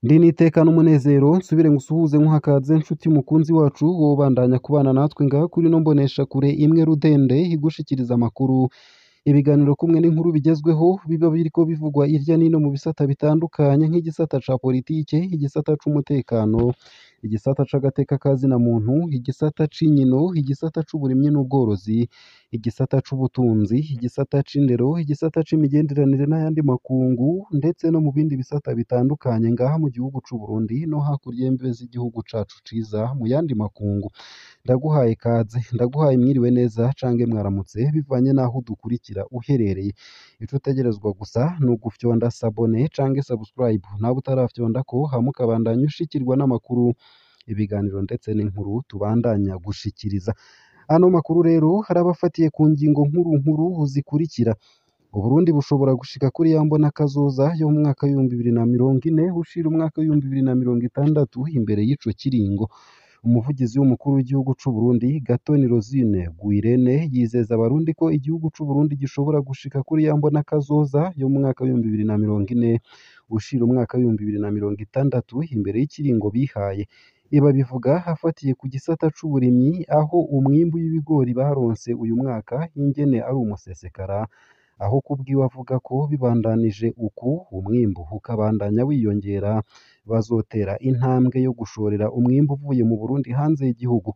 Ndi nitekana umunezero nsubire ngusuhuze nkuhakaze nshuti mukunzi wacu wobandanya kubana natwe ngaha kuri no mbonesha kure imwe rudende igushikiriza amakuru ibiganiro kumwe n'inkuru bigezweho biba biriko bivugwa irya nino mu bisata bitandukanye nk'igisata ca politike igisata c'umutekano igisata c'agateka kazina muntu igisata c'inkino igisata c'uburimyi n'ubworozi igisata c'ubutunzi igisata c'indero igisata c'imigenderanire n'ayandi makungu ndetse no mu bindi bisata bitandukanye ngaha mu gihugu c'u Burundi no hakurya y'imbibe z'igihugu cacu ciza mu yandi makungu ndaguhaye kaze ndaguhaye mwiriwe neza cange mwaramutse bivanye naho udukurikira uherereye ico utegerezwa gusa ni ugufyonda sabone cange subscribe nawe utarafyondako hama ukabandanya ushikirwa n'amakuru ibiganiro ndetse n'inkuru tubandanya gushikiriza ano makuru rero harabafatiye ku ngingo nkuru zikurikira Uburundi bushobora gushika kuri ya mbona kazoza yo mu mwaka w'ibihumbi 2040 ushira umwaka w'ibihumbi 2060 imbere y'ico kiringo umuvugizi w'umukuru w'igihugu c'u Burundi Gatoni Rosine Guirene yizeza abarundi ko igihugu c'u Burundi gishobora gushika kuri ya mbona kazoza yo mu mwaka w'ibihumbi 2040 ushira umwaka w'ibihumbi 2060 imbere y'ikiringo bihaye iba bivuga hafatiye ku gisata c'uburimyi aho umwimbu w'ibigori baronse uyu mwaka ingene ari umusesekara aho kubwiwe avuga ko bibandanije uku umwimbu ukabandanya wiyongera bazotera intambwe yo gushorera umwimbu uvuye mu Burundi hanze y'igihugu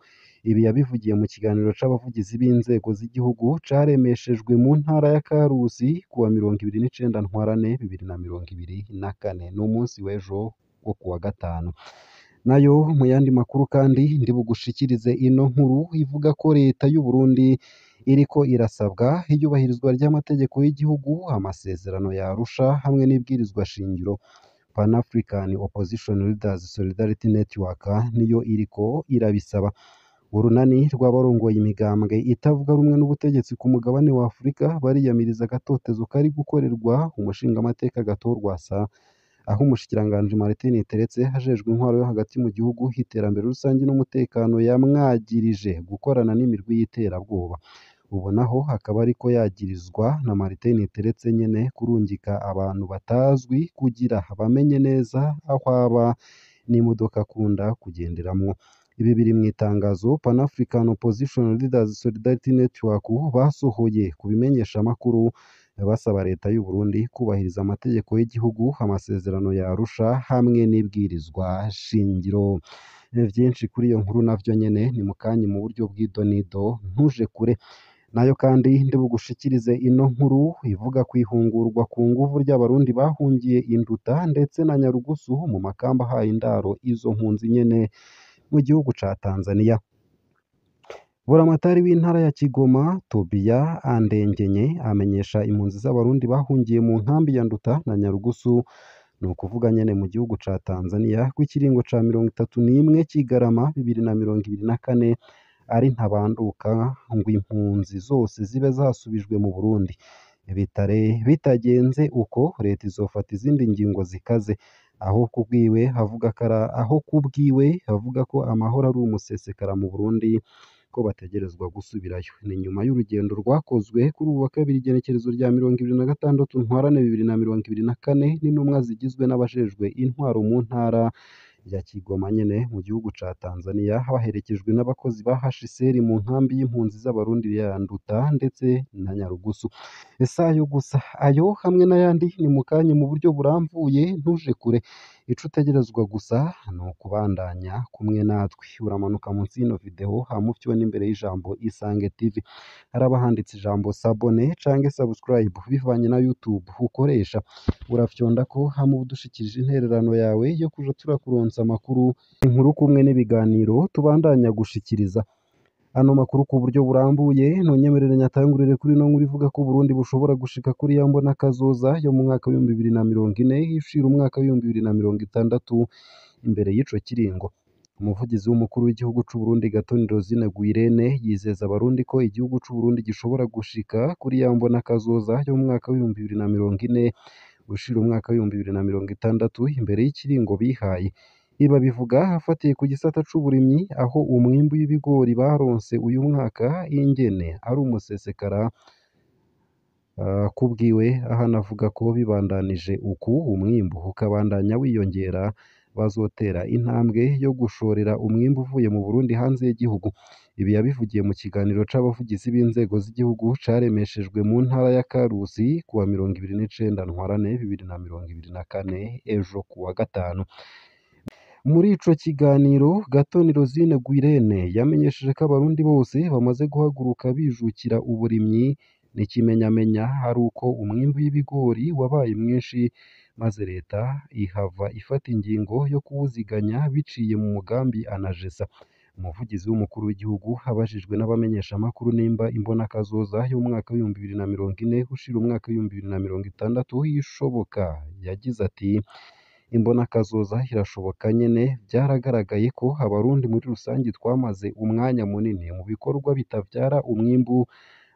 ibi yabivugiye mu kiganiro c'abavugizi b'inzego z'igihugu caremeshejwe mu ntara ya Karusi kuwa 29 ntwarane 2024 n'umunsi w'ejo wo kuwa gatanu nayo mu yandi makuru kandi ndi bugushikirize ino nkuru ivuga ko leta y'u Burundi iriko irasabwa iyubahirizwa ry'amategeko y'igihugu amasezerano ya Arusha hamwe n'ibwirizwa shingiro Pan African Opposition Leaders Solidarity Network niyo iriko irabisaba urunani rw'abarongoye imigambwe itavuga rumwe n'ubutegetsi ku mugabane wa Afurika bariyamiriza agatotezo kari gukorerwa umushinga amateka gatorwasa aho umushikiranganje Martin Teretse hajejwe intwaro yo hagati mu gihugu hiterambere rusange n'umutekano yamwagirije gukorana n'imirwi y'iterabwoba ubu naho hakaba ariko yagirizwa na Martin Teretse nyene kurungika abantu batazwi kugira bamenye neza aho aba n'imodoka akunda kugenderamwo ibi biri mu itangazo Pan African Opposition Leaders Solidarity Network basohoye kubimenyesha amakuru basaba leta y'u Burundi kubahiriza amategeko y'igihugu amasezerano ya Arusha hamwe n'ibwirizwa shingiro byinshi kuri iyo nkuru navyo nyene ni mukanyi mu buryo bw'idonido ntuje kure nayo kandi ndi bugushikirize ino nkuru ivuga kwihungurwa ku nguvu ry'abarundi bahungiye induta ndetse na Nyarugusu mu makamba haye indaro izo mpunzi nyene mu gihugu ca Tanzania Buramatari w'intara ya Kigoma Tobia Andengenye amenyesha impunzi z'abarundi bahungiye mu nkambi ya Nduta na Nyarugusu ni ukuvuga nyene mu gihugu ca Tanzania kw'ikiringo ca 31 Kigarama 2024 ari ntabanduka ngo impunzi zose zibe zasubijwe mu Burundi bitagenze uko leta izofata izindi ngingo zikaze aho kubwiwe havuga ko amahoro ari umusesekara mu Burundi ko bategerezwa gusubirayo ni nyuma y'urugendo rwakozwe kuri ubu wa kabiri igenekerezo rya 26 ntwarane 2024 n'intumwa zigizwe n'abajejwe intwaro mu ntara ya Kigoma nyene mu gihugu ca Tanzania baherekejwe n'abakozi ba HCR mu nkambi y'impunzi z'abarundi ya Nduta ndetse na Nyarugusu esayo gusa ayo hamwe n'ayandi ni mukanye mu buryo buramvuye ntuje kure ico utegerezwa gusa ni ukubandanya kumwe natwe uramanuka munsi y'ino video hamufyo n'imbere y'ijambo Isange TV haraba handitse ijambo sabone cange subscribe bivanye na YouTube ukoresha urafyonda ko hamu udushikirije intererano yawe yo kuja turakuronsa amakuru inkuru kumwe n'ibiganiro tubandanya gushikiriza ano makuru ku buryo burambuye nonyemerere nyatangurire kuri no nkuru ivuga ko Burundi bushobora gushika kuri ya mbona kazoza yo mu mwaka wa 2040 ishira umwaka wa 2060 imbere y'ico kiringo umuvugizi w'umukuru w'igihugu c'u Burundi Gatoni Rosine Guirene yizeza abarundi ko igihugu c'u Burundi gishobora gushika kuri ya mbona kazoza yo mu mwaka wa 2040 gushira umwaka wa 2060 imbere y'ikiringo bihaye Ibi abivuga afatiye ku gisata c'uburimyi aho umwimbu w'ibigori baronse uyu mwaka ingene ari umusesekara. Kubwiwe aho anavuga ko bibandanije uku umwimbu ukabandanya wiyongera bazotera intambwe yo gushorera umwimbu uvuye mu Burundi hanze y'igihugu. Ibi yabivugiye mu kiganiro c'abavugizi b'inzego z'igihugu caremeshejwe mu ntara ya Karusi kuwa 29 Ntwarante 2024 ejo kuwa gatanu. Muri ico kiganiro Gatoni Rosine Guirene yamenyesheje ko abarundi bose bamaze guhaguruka bijukira uburimyi. N'ikimenyamenya hari uko umwimbu w'ibigori wabaye mwinshi maze leta ihava ifata ingingo yo kuwuziganya biciye mu mugambi Anagesa. Umuvugizi w'umukuru w'igihugu abajijwe n'abamenyeshamakuru nimba imbonakazoza y'umwaka w'ibihumbi 2040 ushira umwaka w'ibihumbi 2060 ishoboka, yagize ati imbonakazoza irashoboka nyene. Byaragaragaye ko abarundi muri rusange twamaze umwanya munini mu bikorwa bitavyara umwimbu,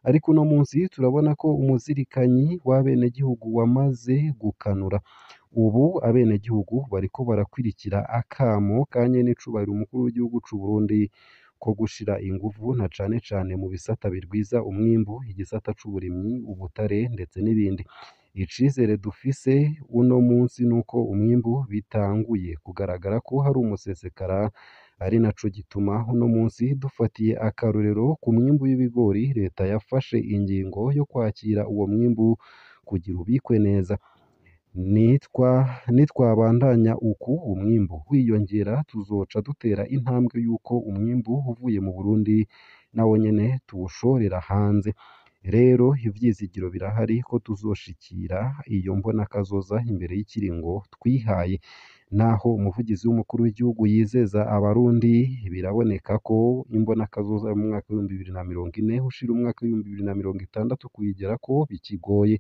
ariko uno munsi turabona ko umuzirikanyi w'abenegihugu wamaze gukanura. Ubu abenegihugu bariko barakwirikira akamo ka nyen'icubahiro umukuru w'igihugu c'u Burundi ko gushira inguvu na cane cane mu bisata birwiza umwimbu, igisata c'uburimyi, ubutare ndetse n'ibindi. Icizere dufise uno munsi nuko umwimbu bitanguye kugaragara ko hari umusesekara, ari naco gituma uno munsi dufatiye akarorero ku mwimbu w'ibigori leta yafashe ingingo yo kwakira uwo mwimbu kugira ubikwe neza. Nitwabandanya uku umwimbu wiyongera tuzoca dutera intambwe y'uko umwimbu uvuye mu Burundi nawo nyene tuwushorera hanze. Rero ivyizigiro birahari ko tuzoshikira iyo mbonakazoza imbere y'ikiringo twihaye. Naho umuvugizi w'umukuru w'igihugu yizeza abarundi, biraboneka ko imbonakazoza mu mwaka w'ibihumbi 2040 ushira umwaka w'ibihumbi 2060 kuyigerako bikigoye.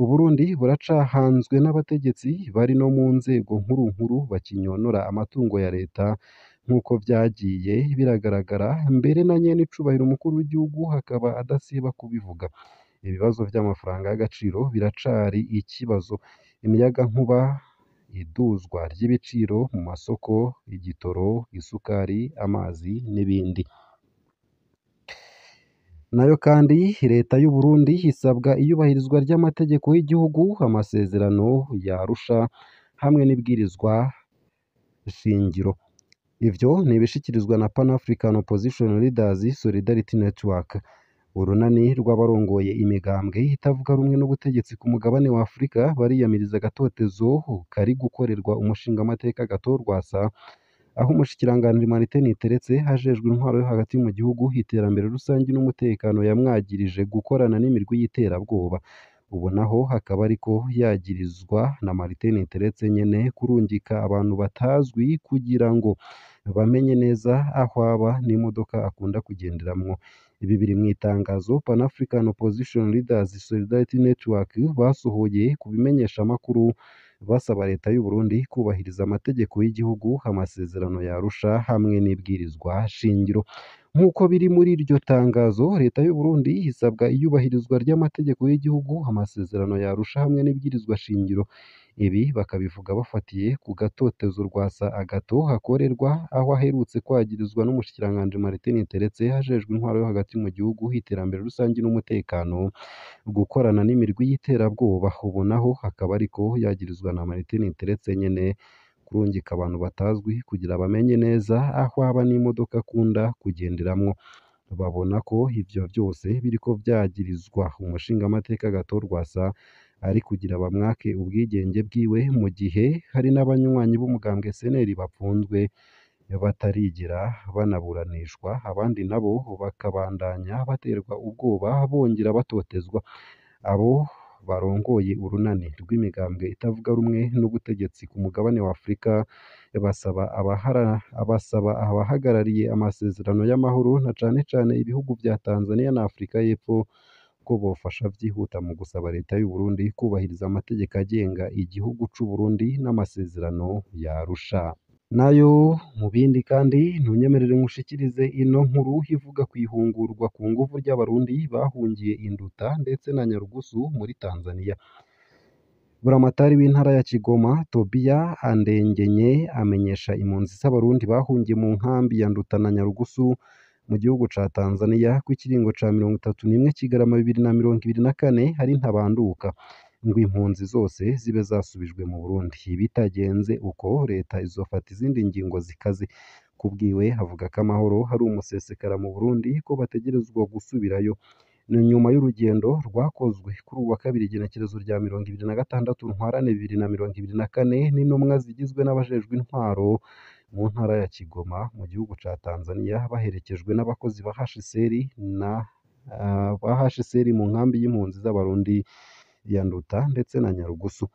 Uburundi buracahanzwe n'abategetsi bari no mu nzego nkuru bakinyonora amatungo ya leta nk'uko vyagiye biragaragara, mbere na nyen'icubahiro umukuru w'igihugu hakaba adasiba kubivuga. Ibibazo vy'amafaranga y'agaciro biracari ikibazo. Imiyagankuba, iduzwa ry'ibiciro mu masoko, igitoro, isukari, amazi n'ibindi. Nayo kandi leta y'u Burundi isabwa iyubahirizwa ry'amategeko y'igihugu, amasezerano ya Arusha hamwe n'ibwirizwa shingiro. Ivyo nibishikirizwa na Pan African Opposition Leaders Solidarity Network, urunani rw'abarongoye imigambwe itavuga rumwe n'ubutegetsi ku mugabane wa Afurika bariyamiriza agatotezo kari gukorerwa umushingamateka Agathon Rwasa, aho umushikiranganji Martin Niteretse hajejwe intwaro yo hagati mu gihugu, iterambere rusangi n'umutekano yamwagirije gukorana n'imirwi y'iterabwoba. Ubu naho hakaba ariko yagirizwa na Martin Niteretse nyene kurungika abantu batazwi kugira ngo bamenye neza aho aba n'imodoka akunda kugenderamwo. Ibi biri mu itangazo Pan African Opposition Leaders Solidarity Network basohoye ku bimenyeshamakuru basaba leta y'u Burundi kubahiriza amategeko y'igihugu, amasezerano ya Arusha hamwe n'ibwirizwa shingiro. Nk'uko biri muri iryo tangazo, leta y'u Burundi isabwa iyubahirizwa ry'amategeko y'igihugu, amasezerano ya Arusha hamwe n'ibwirizwa shingiro. Ibi bakabivuga bafatiye ku gatotezo Rwasa Agathon hakorerwa, aho aherutse kwagirizwa n'umushikiranganji Martin Niteretse hajejwe intwaro yo hagati mu gihugu, iterambere rusangi n'umutekano gukorana n'imirwi y'iterabwoba. Ubu naho hakaba ariko yagirizwa na Martin Niteretse nyene kurungika abantu batazwi kugira bamenye neza aho aba n'imodoka akunda kugenderamwo. Babona ko ivyo vyose biriko vyagirizwa umushingamateka Agathon Rwasa ari kugira bamwake ubwigenge bwiwe, mu gihe hari n'abanywanyi b'umugambwe CNL bapfunzwe batarigera banaburanishwa, abandi nabo bakabandanya baterwa ubwoba bongera batotezwa. Abo barongoye urunani rw'imigambwe itavuga rumwe n'ubutegetsi ku mugabane wa Afurika basaba abahagarariye amasezerano y'amahoro na cane cane ibihugu vya Tanzania na Afurika y'Epfo ko bofasha vyihuta mu gusaba leta y'u Burundi kubahiriza amategeko agenga igihugu c'u Burundi n'amasezerano ya Arusha. Nayo mu bindi kandi ntunyemerere nkushikirize ino nkuru ivuga kwihungurwa ku nguvu ry'abarundi bahungiye Induta ndetse na Nyarugusu muri Tanzania. Buramatari w'intara ya Kigoma Tobia Andengenye amenyesha impunzi z'abarundi bahungiye mu nkambi ya Nduta na Nyarugusu mu gihugu ca Tanzania ko ikiringo ca 31 Kigarama 2024 hari ntabanduka ngo impunzi zose zibe zasubijwe mu Burundi. Bitagenze uko leta izofata izindi ngingo zikaze. Kubwiwe havuga ko amahoro hari umusesekara mu Burundi ko bategerezwa gusubirayo. Ni nyuma y'urugendo rwakozwe kuri uwa kabiri igenekerezo rya 26 Ntwarante 2024 n'intumwa zigizwe n'abajejwe intwaro mu ntara ya Kigoma mu gihugu ca Tanzania baherekejwe n'abakozi ba HCR mu nkambi y'impunzi z'abarundi ya Nduta ndetse na Nyarugusu.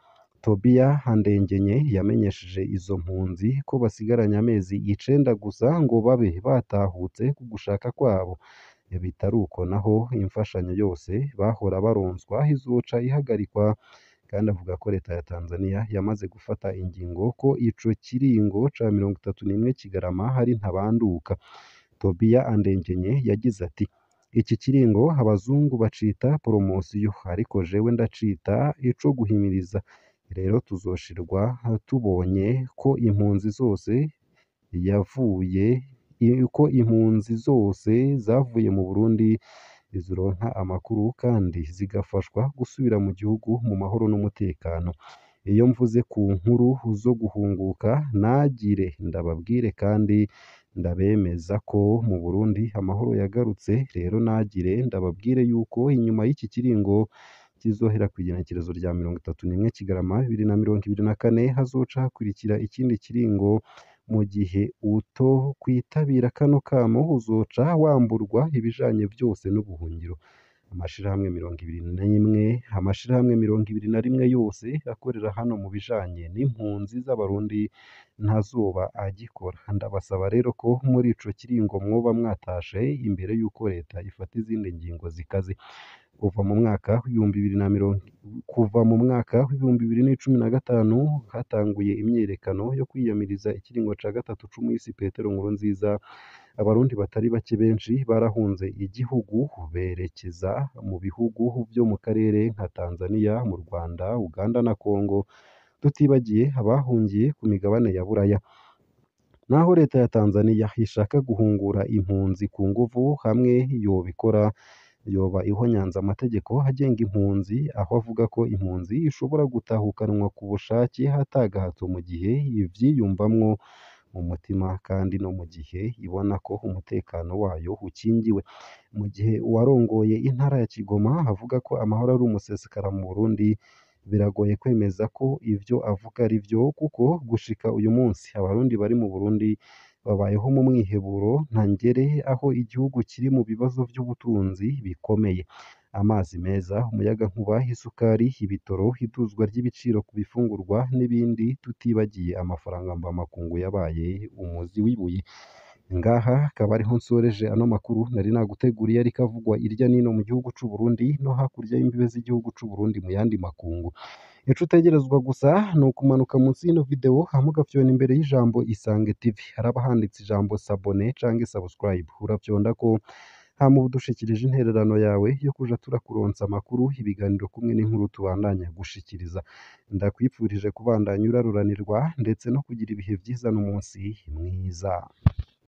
Tobia Andengenye yamenyesheje izo mpunzi ko basigaranye amezi 9 gusa ngo babe batahutse ku gushaka kwabo. Bitaruko naho imfashanyo yose bahora baronswa izoca ihagarikwa, kandi avuga ko leta ya Tanzania yamaze gufata ingingo ko ico kiringo ca 31 Kigarama hari ntabanduka. Tobia Andengenye yagize ati iki kiringo abazungu bacita poromosiyo ariko jewe ndacita ico guhimiriza. Rero tuzoshirwa tubonye ko impunzi zose zavuye mu Burundi zironka amakuru kandi zigafashwa gusubira mu gihugu mu mahoro n'umutekano. Iyo mvuze ku nkuru zo guhunguka nagire ndababwire kandi ndabemeza ko mu Burundi amahoro yagarutse. Rero nagire ndababwire yuko inyuma y'iki kiringo kizohera ku igenekerezo rya 31 Kigarama 2024 hazoca hakurikira ikindi kiringo. Mu gihe uto kwitabira kano kamo uzoca wamburwa ibijanye byose n'ubuhungiro. Amashirahamwe 21 yose akorera hano mu bijanye n'impunzi z'abarundi ntazoba agikora. Ndabasaba rero ko muri ico kiringo mwoba mwatashe imbere y'uko leta ifata izindi ngingo zikaze. Kuva mu mwaka w'ibihumbi 2015 hatanguye imyiyerekano yo kwiyamiriza ikiringo ca gatatu c'umuhisi Petero Nkurunziza. Abarundi batari bake benshi barahunze igihugu berekeza mu bihugu vyo mu karere nka Tanzania, mu Rwanda, Uganda na Congo, tutibagiye abahungiye ku migabane ya Buraya. Naho leta ya Tanzania ishaka guhungura impunzi ku nguvu, hamwe yobikora yoba ihonyanze amategeko agenga impunzi, aho avuga ko impunzi ishobora gutahukanwa ku bushake hatagahato mu gihe ivyiyumvamwo mu mutima kandi no mu gihe ibona ko umutekano wayo ukingiwe. Mu gihe uwarongoye intara ya Kigoma avuga ko amahoro ari umusesekara mu Burundi, biragoye kwemeza ko ivyo avuga ari vyo, kuko gushika uyu munsi abarundi bari mu Burundi babayeho mu mwiheburo ntangere, aho igihugu kiri mu bibazo by'ubutunzi bikomeye. Amazi meza, umuyagankuba, isukari, ibitoro, iduzwa ry'ibiciro ku bifungurwa n'ibindi, tutibagiye amafaranga mvamakungu yabaye umuzi w'ibuye. Ngaha akaba ariho nsoreje ano makuru nari naguteguriye, ariko avugwa irya nino mu gihugu c'u Burundi no hakurya y'imbibe z'igihugu c'u Burundi mu yandi makungu. Ico utegerezwa gusa ni ukumanuka munsi y'ino video hama ugafyona imbere y'ijambo Isange TV, haraba handitse ijambo sabone canke subscribe, urafyonda ko hama uba udushikirije intererano yawe yo kuja turakuronsa amakuru, ibiganiro kumwe n'inkuru tubandanya gushikiriza. Ndakwipfurije kubandanya uraruranirwa ndetse no kugira ibihe vyiza n'umunsi mwiza.